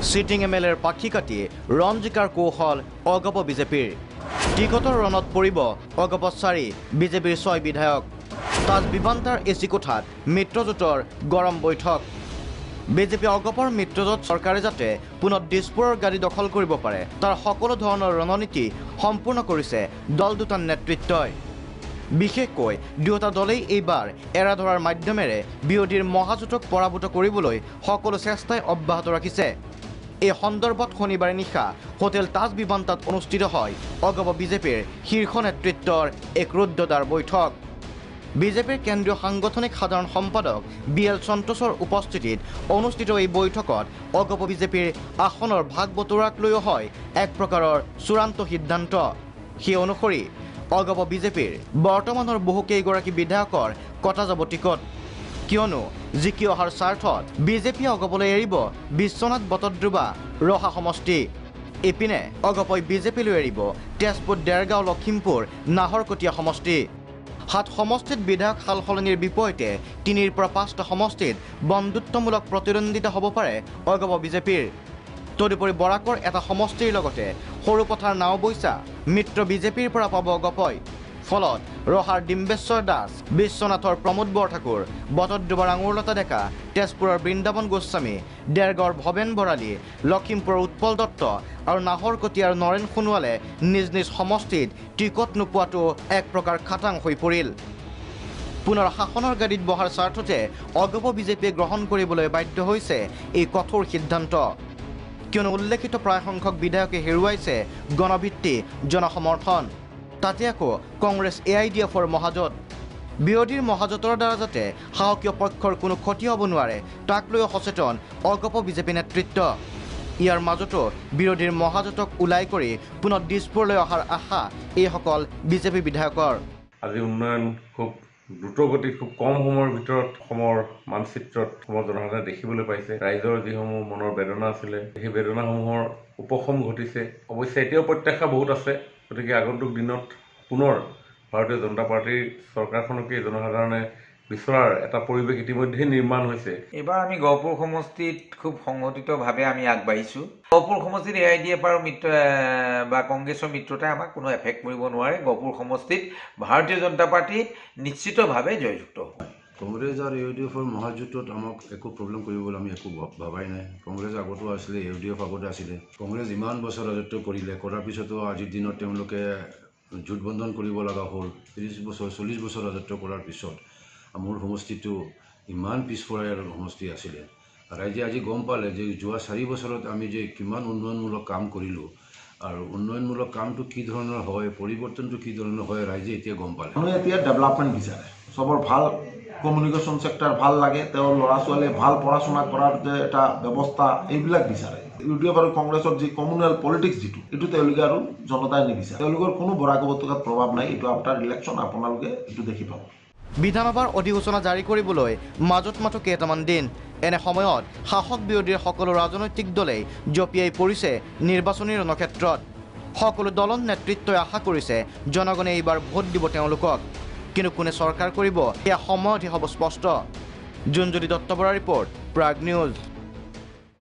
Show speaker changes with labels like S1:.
S1: sitting এমএলএৰ পাখি কাটি ৰণ জিকাৰ কৌশল অগপ বিজেপিৰ টিকটৰ ৰণত পৰিব অগপ 4 বিজেপিৰ 6 বিধায়ক তাজ বিমানতাৰ এচি কোঠাত মিত্ৰজোঁটৰ গৰম বৈঠক বিজেপি অগপৰ মিত্ৰজোঁট চৰকাৰে যাতে পুনৰ দিছপুৰৰ গাড়ী দখল কৰিব পাৰে তাৰ সকলো ধৰণৰ ৰণনীতি সম্পূৰ্ণ কৰিছে দল দুটাৰ নেতৃত্বই বিশেষকৈ দুয়োটা দলেই এইবাৰ এৰা ধৰাৰ মাধ্যমেৰে বিৰোধীৰ মহাজোঁটক পৰাভূত কৰিবলৈ সকলো চেষ্টাই অব্যাহত ৰাখিছে এই সন্দৰ্ভত শনিবাৰে নিশা হোটেল তাজ বিমানতাত অনুষ্ঠিত হয় অগপ বিজেপিৰ শীৰ্ষ নেতৃত্বৰ এক ৰুদ্ধদ্বাৰ বৈঠক বিজেপিৰ কেন্দ্ৰীয় সাংগঠনিক সাধাৰণ সম্পাদক BL সন্তোষৰ উপস্থিতিত অনুষ্ঠিত এই বৈঠকত অগপ বিজেপিৰ আসনৰ ভাগ বতৰাক লৈও হয় এক প্ৰকাৰৰ চূড়ান্ত সিদ্ধান্ত সেই অনুসৰি অগপ বিজেপিৰ বৰ্তমানৰ বহুকেইগৰাকী বিধায়কৰ কটা যাব টিকট কিয়নো জিকি অহাৰ স্বাৰ্থত বিজেপিয়ে অগপলৈ এৰিব বিশ্বনাথ বটদ্ৰৱা ৰহা সমষ্টি ইপিনে অগপই বিজেপিলৈ এৰিব তেজপুৰ দেৰগাঁও লখিমপুৰ নাহৰকটীয়া সমষ্টি 7 সমষ্টিত বিধায়ক সাল সলনিৰ বিপৰীতে 3ৰ পৰা 5টা সমষ্টিত বন্ধুত্বমূলক প্ৰতিদ্বন্দ্বিতা হ'ব পাৰে অগপ বিজেপিৰ তদুপৰি বৰাকৰ এটা সমষ্টিৰ লগতে সৰুপথাৰ নাওবৈচা মিত্ৰ বিজেপিৰ পৰা পাব অগপই ফলত ৰহাৰ ডিম্বেশ্বৰ দাস বিশ্বনাথৰ প্ৰমোদ বৰঠাকুৰ বটদ্ৰৱাৰ আঙুৰলতা ডেকা তেজপুৰৰ বৃন্দাবন গোস্বামী দেৰগাঁৱৰ ভৱেন বৰালী লখিমপুৰৰ উৎপল দত্ত আৰু নাহৰকটীয়াৰ নৰেন সোণোৱালে নিজ নিজ সমষ্টিত টিকট নোপোৱাটো এক প্ৰকাৰ খাটাং হৈ পৰিল পুনৰ শাসনৰ গাড়ীত বহাৰ স্বাৰ্থতে অগপ বিজেপিয়ে গ্ৰহণ কৰিবলৈ বাধ্য হৈছে এই কঠোৰ সিদ্ধান্ত কিয়নো উল্লেখিত প্ৰায় সংখ্যক বিধায়কে হেৰুৱাইছে গণভিত্তি জনসমৰ্থন তাতে আকৌ কংগ্ৰেছ AIDFৰ মহাজোঁট বিৰোধীৰ মহাজোঁটৰ দ্বাৰা যাতে সাহসীয় পক্ষৰ কোনো ক্ষতি হ'ব নোৱাৰে তাক লৈ সচেতন অগপ বিজেপি নেতৃত্ব ইয়াৰ মাজতো বিৰোধীৰ মহাজোঁটক ওলাই কৰি পুনৰ দিছপুৰলৈ অহাৰ আশা এইসকল বিজেপি বিধায়কৰ
S2: আজি উন্নয়ন খুব দ্ৰুতগতিত খুব কম সময়ৰ ভিতৰত অসমৰ মানচিত্ৰত অসমৰ জনসাধাৰণে দেখিবলৈ পাইছে ৰাইজৰ যিসমূহ মনৰ বেদনা আছিলে সেই বেদনাসমূহৰ উপশম ঘটিছে অৱশ্যে এতিয়াও প্ৰত্যাশা বহুত আছে গতিকে আগন্তুক দিনত পুনৰ ভাৰতীয় জনতা পাৰ্টিৰ চৰকাৰখনকে জনসাধাৰণে বিচৰাৰ এটা পৰিৱেশ ইতিমধ্যে নিৰ্মাণ হৈছে
S3: এবাৰ আমি গহপুৰ সমষ্টিত খুব সংগঠিতভাৱে আমি আগবাঢ়িছোঁ গহপুৰ সমষ্টিত AIDF আৰু মিত্ৰ বা কংগ্ৰেছৰ মিত্ৰতাই আমাক কোনো এফেক্ট কৰিব নোৱাৰে গহপুৰ সমষ্টিত ভাৰতীয় জনতা পাৰ্টি নিশ্চিতভাৱে জয়যুক্ত হ'ব
S4: কংগ্ৰেছ আৰু AIDFৰ মহাজোঁটত আমাক একো প্ৰব্লেম কৰিবলৈ আমি একো ভাবাই নাই কংগ্ৰেছ আগতো আছিলে AIDF আগতে আছিলে কংগ্ৰেছ ইমান বছৰ ৰাজত্ব কৰিলে কৰাৰ পিছতো আজিৰ দিনত তেওঁলোকে জোটবন্ধন কৰিব লগা হ'ল 30 বছৰ 40 বছৰ ৰাজত্ব কৰাৰ পিছত মোৰ সমষ্টিটো ইমান পিছপৰা সমষ্টি আছিলে ৰাইজে আজি গম পালে যে যোৱা 4 বছৰত আমি যে কিমান উন্নয়নমূলক কাম কৰিলোঁ আৰু উন্নয়নমূলক কামটো কি ধৰণৰ হয় পৰিৱৰ্তনটো কি ধৰণৰ হয় ৰাইজে এতিয়া গম পালে
S5: মানুহে এতিয়া ডেভেলপমেণ্ট বিচাৰে চবৰ ভাল কমিউনিকেশ্যন চেক্টৰ ভাল লাগে তেওঁৰ ল'ৰা ছোৱালীয়ে ভাল পঢ়া শুনা কৰাৰ যে এটা ব্যৱস্থা এইবিলাক বিচাৰে UDF আৰু কংগ্ৰেছৰ যি কমিউনেল পলিটিক্স যিটো এইটো তেওঁলোকে আৰু জনতাই নিবিচাৰে তেওঁলোকৰ কোনো বৰাক উপত্যকাত প্ৰভাৱ নাই এইটো আফটাৰ ইলেকশ্যন আপোনালোকে এইটো দেখি পাব
S1: বিধানসভাৰ অধিসূচনা জাৰি কৰিবলৈ মাজত মাথো কেইটামান দিন এনে সময়ত শাসক বিৰোধীৰ সকলো ৰাজনৈতিক দলেই জপিয়াই পৰিছে নিৰ্বাচনী ৰণক্ষেত্ৰত সকলো দলৰ নেতৃত্বই আশা কৰিছে জনগণে এইবাৰ ভোট দিব তেওঁলোকক কিন্তু কোনে চৰকাৰ কৰিব এয়া সময়তহে হ'ব স্পষ্ট জুনজ্যোতি দত্ত বৰাৰ ৰিপৰ্ট প্ৰাগ নিউজ